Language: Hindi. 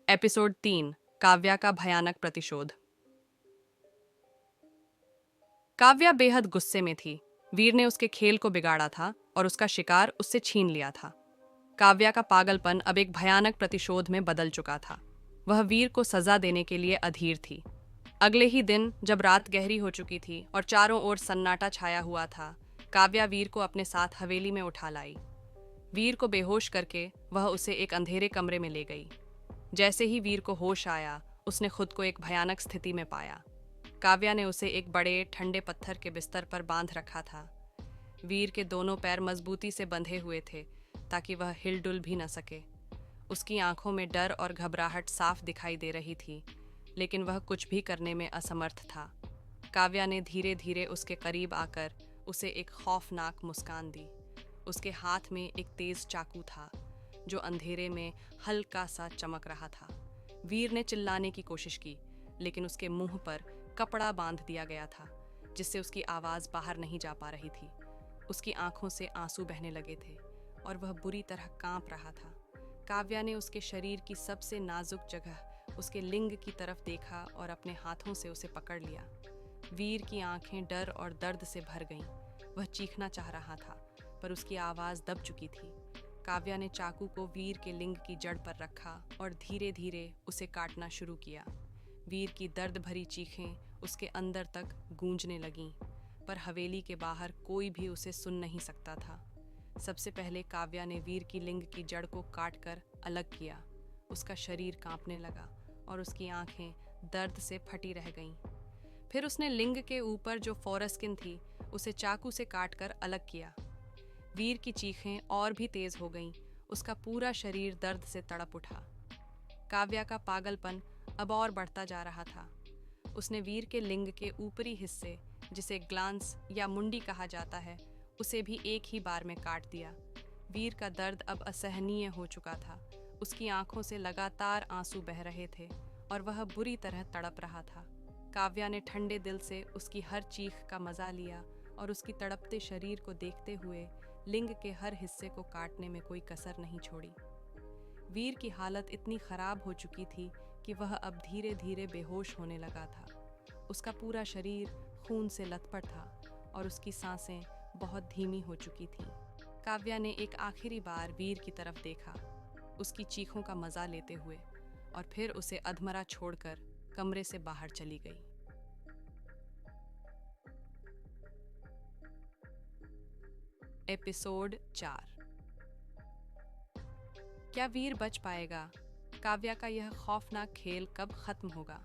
एपिसोड 3। काव्या का भयानक प्रतिशोध। काव्या बेहद गुस्से में थी। वीर ने उसके खेल को बिगाड़ा था और उसका शिकार उससे छीन लिया था। काव्या का पागलपन अब एक भयानक प्रतिशोध में बदल चुका था। वह वीर को सजा देने के लिए अधीर थी। अगले ही दिन जब रात गहरी हो चुकी थी और चारों ओर सन्नाटा छाया हुआ था, काव्या वीर को अपने साथ हवेली में उठा लाई। वीर को बेहोश करके वह उसे एक अंधेरे कमरे में ले गई। जैसे ही वीर को होश आया, उसने खुद को एक भयानक स्थिति में पाया। काव्या ने उसे एक बड़े ठंडे पत्थर के बिस्तर पर बांध रखा था। वीर के दोनों पैर मजबूती से बंधे हुए थे ताकि वह हिलडुल भी न सके। उसकी आंखों में डर और घबराहट साफ दिखाई दे रही थी, लेकिन वह कुछ भी करने में असमर्थ था। काव्या ने धीरे धीरे उसके करीब आकर उसे एक खौफनाक मुस्कान दी। उसके हाथ में एक तेज चाकू था जो अंधेरे में हल्का सा चमक रहा था। वीर ने चिल्लाने की कोशिश की, लेकिन उसके मुंह पर कपड़ा बांध दिया गया था, जिससे उसकी आवाज बाहर नहीं जा पा रही थी। उसकी आंखों से आंसू बहने लगे थे और वह बुरी तरह कांप रहा था। काव्या ने उसके शरीर की सबसे नाजुक जगह, उसके लिंग की तरफ देखा और अपने हाथों से उसे पकड़ लिया। वीर की आंखें डर और दर्द से भर गईं। वह चीखना चाह रहा था, पर उसकी आवाज दब चुकी थी। काव्या ने चाकू को वीर के लिंग की जड़ पर रखा और धीरे धीरे उसे काटना शुरू किया। वीर की दर्द भरी चीखें उसके अंदर तक गूंजने लगीं, पर हवेली के बाहर कोई भी उसे सुन नहीं सकता था। सबसे पहले काव्या ने वीर की लिंग की जड़ को काटकर अलग किया। उसका शरीर कांपने लगा और उसकी आंखें दर्द से फटी रह गईं। फिर उसने लिंग के ऊपर जो फोरस्किन थी, उसे चाकू से काटकर अलग किया। वीर की चीखें और भी तेज हो गईं। उसका पूरा शरीर दर्द से तड़प उठा। काव्या का पागलपन अब और बढ़ता जा रहा था। उसने वीर के लिंग के ऊपरी हिस्से, जिसे ग्लांस या मुंडी कहा जाता है, उसे भी एक ही बार में काट दिया। वीर का दर्द अब असहनीय हो चुका था। उसकी आंखों से लगातार आंसू बह रहे थे और वह बुरी तरह तड़प रहा था। काव्या ने ठंडे दिल से उसकी हर चीख का मजा लिया और उसकी तड़पते शरीर को देखते हुए लिंग के हर हिस्से को काटने में कोई कसर नहीं छोड़ी। वीर की हालत इतनी खराब हो चुकी थी कि वह अब धीरे धीरे बेहोश होने लगा था। उसका पूरा शरीर खून से लथपथ था और उसकी सांसें बहुत धीमी हो चुकी थीं। काव्या ने एक आखिरी बार वीर की तरफ देखा, उसकी चीखों का मजा लेते हुए, और फिर उसे अधमरा छोड़कर कमरे से बाहर चली गई। एपिसोड 4। क्या वीर बच पाएगा? काव्या का यह खौफनाक खेल कब खत्म होगा?